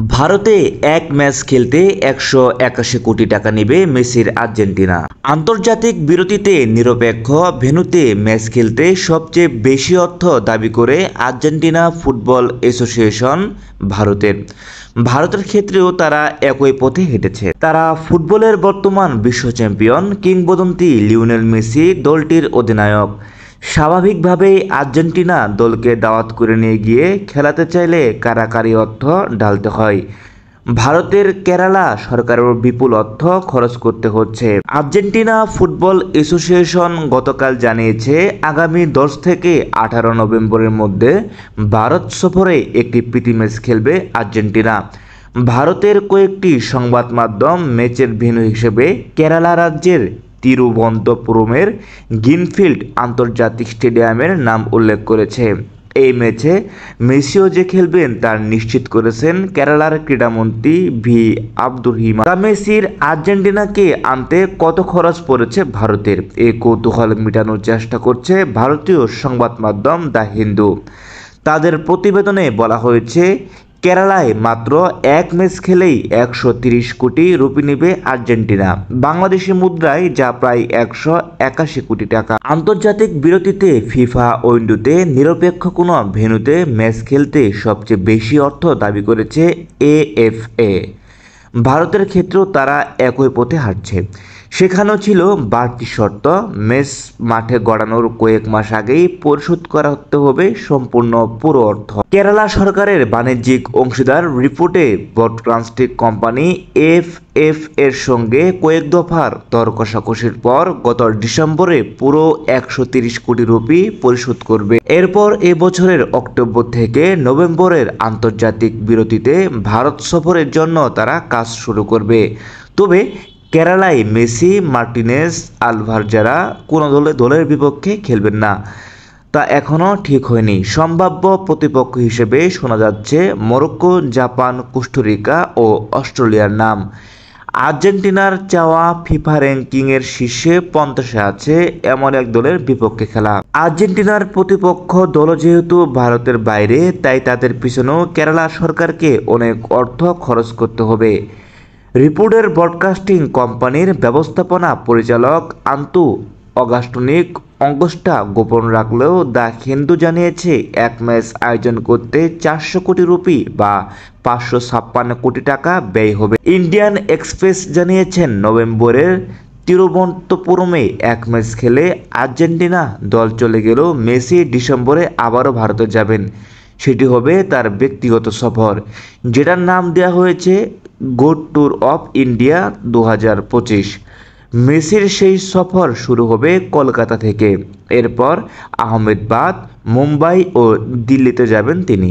ভারতে এক ম্যাচ খেলতে ১৮১ কোটি টাকা নেবে মেসির আর্জেন্টিনা। আন্তর্জাতিক বিরতিতে নিরপেক্ষ ভেন্যুতে ম্যাচ খেলতে সবচেয়ে বেশি অর্থ দাবি করে আর্জেন্টিনা ফুটবল অ্যাসোসিয়েশন ভারতের ক্ষেত্রেও তারা একই পথে হেঁটেছে। তারা ফুটবলের বর্তমান বিশ্ব চ্যাম্পিয়ন কিংবদন্তি লিওনেল মেসি দলটির অধিনায়ক। স্বাভাবিকভাবেই আর্জেন্টিনা দলকে দাওয়াত করে নিয়ে গিয়ে খেলাতে চাইলে কারাকারি অর্থ ঢালতে হয়। ভারতের কেরালা সরকারের বিপুল অর্থ খরচ করতে হচ্ছে। আর্জেন্টিনা ফুটবল অ্যাসোসিয়েশন গতকাল জানিয়েছে, আগামী 10 থেকে 18 নভেম্বরের মধ্যে ভারত সফরে একটি প্রীতি ম্যাচ খেলবে আর্জেন্টিনা। ভারতের কয়েকটি সংবাদ মাধ্যম ম্যাচের ভেন্যু হিসেবে কেরালা রাজ্যের তিরুবনন্তপুরমের গ্রিনফিল্ড আন্তর্জাতিক স্টেডিয়ামের নাম উল্লেখ করেছে। এই ম্যাচে মেসিও যে খেলবেন তা নিশ্চিত করেছেন কেরালার ক্রীড়ামন্ত্রী ভি আব্দুর রহিমান। মেসির আর্জেন্টিনাকে আনতে কত খরচ পড়েছে ভারতের, এই কৌতূহল মেটানোর চেষ্টা করছে ভারতীয় সংবাদ মাধ্যম দ্য হিন্দু। তাদের প্রতিবেদনে বলা হয়েছে, কেরালায় মাত্র এক ম্যাচ খেলেই ১৩০ কোটি রুপি নেবে আর্জেন্টিনা, বাংলাদেশি মুদ্রায় যা প্রায় ১৮১ কোটি টাকা। আন্তর্জাতিক বিরতিতে ফিফা উইন্ডোতে নিরপেক্ষ কোনো ভেন্যুতে ম্যাচ খেলতে সবচেয়ে বেশি অর্থ দাবি করেছে এএফএ। ভারতের ক্ষেত্রেও তারা একই পথে হাঁটছে। সেখানেও ছিল বাড়তি শর্ত, ম্যাচ মাঠে গড়ানোর কয়েক মাস আগেই পরিশোধ করতে হবে সম্পূর্ণ পুরো অর্থ। কেরালা সরকারের বাণিজ্যিক অংশীদার রিপোর্টে ব্রডকাস্টিং কোম্পানি এফএফ এর সঙ্গে কয়েক দফার দর কষাকষির পর গত ডিসেম্বরে পুরো ১৩০ কোটি রুপি পরিশোধ করবে। এরপর এবছরের অক্টোবর থেকে নভেম্বরের আন্তর্জাতিক বিরতিতে ভারত সফরের জন্য তারা কাজ শুরু করবে। তবে কেরালায় মেসি, মার্টিনেজ, আলভারেজরা কোনো দলের বিপক্ষে খেলবেন না, তা এখনও ঠিক হয়নি। সম্ভাব্য প্রতিপক্ষ হিসেবে শোনা যাচ্ছে মরক্কো, জাপান, কোস্টারিকা ও অস্ট্রেলিয়ার নাম। আর্জেন্টিনার চাওয়া ফিফা র্যাঙ্কিংয়ের শীর্ষে 50-এ আছে এমন এক দলের বিপক্ষে খেলা। আর্জেন্টিনার প্রতিপক্ষ দল যেহেতু ভারতের বাইরে, তাই তাদের পিছনেও কেরালা সরকারকে অনেক অর্থ খরচ করতে হবে। রিপোর্টের ব্রডকাস্টিং কোম্পানির ব্যবস্থাপনা পরিচালক আন্তু অগাস্টনিক অঙ্গসটা গোপন রাখলেও দ্য হিন্দু জানিয়েছে, এক ম্যাচ আয়োজন করতে 400 কোটি রুপি বা 556 কোটি টাকা ব্যয় হবে। ইন্ডিয়ান এক্সপ্রেস জানিয়েছেন, নভেম্বরের তিরুবনন্তপুরমে এক ম্যাচ খেলে আর্জেন্টিনা দল চলে গেলেও মেসি ডিসেম্বরে আবারও ভারতে যাবেন। সেটি হবে তার ব্যক্তিগত সফর, যেটার নাম দেওয়া হয়েছে গোড ট্যুর অফ ইন্ডিয়া 2025। মেসির সেই সফর শুরু হবে কলকাতা থেকে। এরপর আহমেদাবাদ, মুম্বাই ও দিল্লিতে যাবেন তিনি।